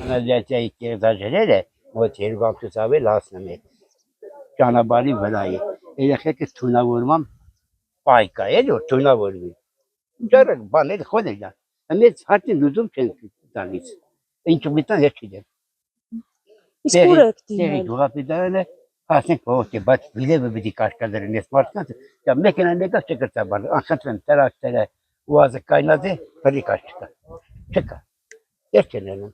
Կանալիացիայի կերտաժերերը մոտ 200 ավել հասնում է ճանապարհի վրայի։ Երեխեքը թունավորման պայք է, էլի որ թունավորվի։ Ճարը բաներ խոդել է։ Մեծ հատի լուծում չեն տալիս։ Ինչ միտան հետ չդեմ։ Իսկ ուր եք դիմել։ Տեղի գյուղապետարանը հասնենք փողոցի, բայց վիլևը պիտի կաշկադերեն ես մարդկանց։ Դա մեքենան եկած չկրտաբար, անխնդրեմ տրակտորը ուազը կայնած է, բրի կաշ չկա։ Չկա։ Ես չեմ անում։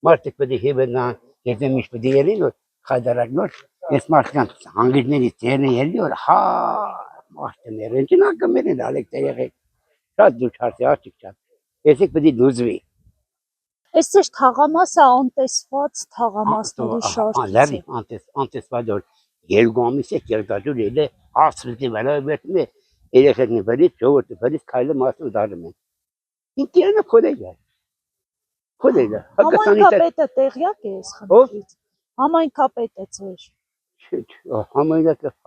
Մարդիկ պիտի հիվնան, եթե միշտ պիտի ելին, որ խայդարակնոր, ես մարդկանց անգլիզների ծերնի ելի, որ հա մարդներ են, չնակը մերին ալեք տեղեք, շատ դուչ հարցի արդիկ չան, եսեք պիտի դուզվի։ Այս ծեր թաղամասը անտեսված թաղամասների շարքից է։ Անտեսված որ երկու ամիս է կերտաջուր էլ է, ասրտի վրա վերթում է, երեխեքնի վրից, ժողովրդի վրից քայլը մասում դարում են։ Ինքերնը խոդել է։ Խոդել է։ Համայնքապետը տեղյակ է այս խնդրից։ Համայնքապետը ձեր։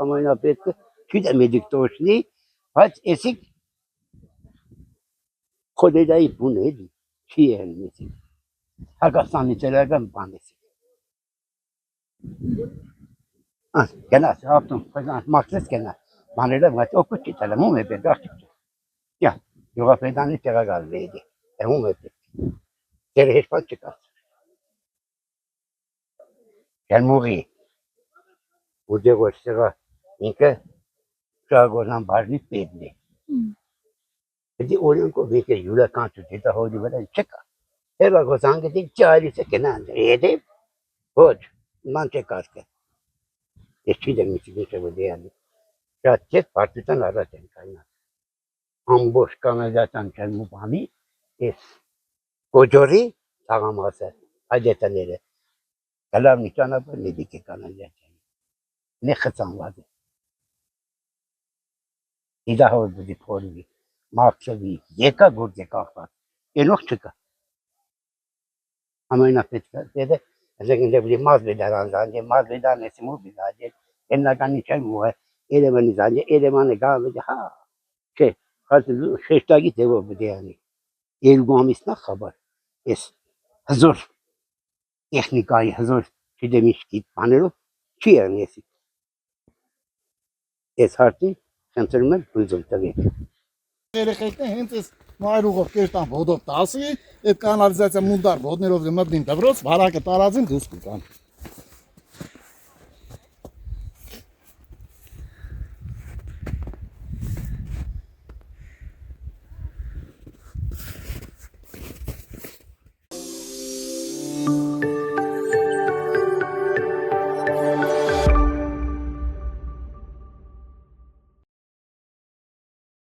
Համայնապետը չգիտեմ էդիկ տոշնի, բայց էսիկ խոդելայի բուն էլի, չի եղել մեծին։ Հակաստանի ծերական բան էսիկ։ Գնաս, ավտոն, մաքրես գնա, բաները բայց օգուտ չի տալը, մում է պետք, աղջիկ չէ։ Յա, յուղապետանի տեղակալ վեդի, մում է պետք, դեր հեշպատ չկաց։ Գերմուղի, ուդեղ որ սեղա ինքը շաղագործան բաժնի պետն է։ Պետի օրենքով ինքը յուրականչուց հետա հոդի վրա չկա։ Հերագոզան գետիկ ճայլիս է կնան, եդև, ոչ, ման չկարկը։ Ես չիդեմ միսիկ ինչ է որ դեյանի։ Շատ չետ պարտության առաջ են կայնան։ Ամբոշ կանալյատան չելմու բանի, ես գոջորի թաղամասը, այդետաները, գլավնի ճանապար նեդիկ է կանալյատյանի։ Նե խծանված է։ Իդահոր բուդի փորվի, մաղցվի, եկա գորդ է կաղված, ենող չկա։ Ամենապետքը, դեդը, Ասենք դեպի մազբեդարան զանջե, մազբեդարն էսի մուբի զանջե, եննականի չեմ ուղը, երևանի զանջե, երևանը գավեջը, հա, չէ, շեշտագի դևով բդեյանի, երկու ամիս նախ խաբար, ես հզոր, տեխնիկայի հզոր, չիդեմ ինչ կիտ բաներով, չի եղն եսի, ես հարդի, խնդրում եմ բույզում տվեք։ Երեխեքն հենց այս մայրուղով կերտան vodով տասի, այդ կանալիզացիա մունդար vodներով մտնին դվրոց, վարակը տարածին դուսկ կան։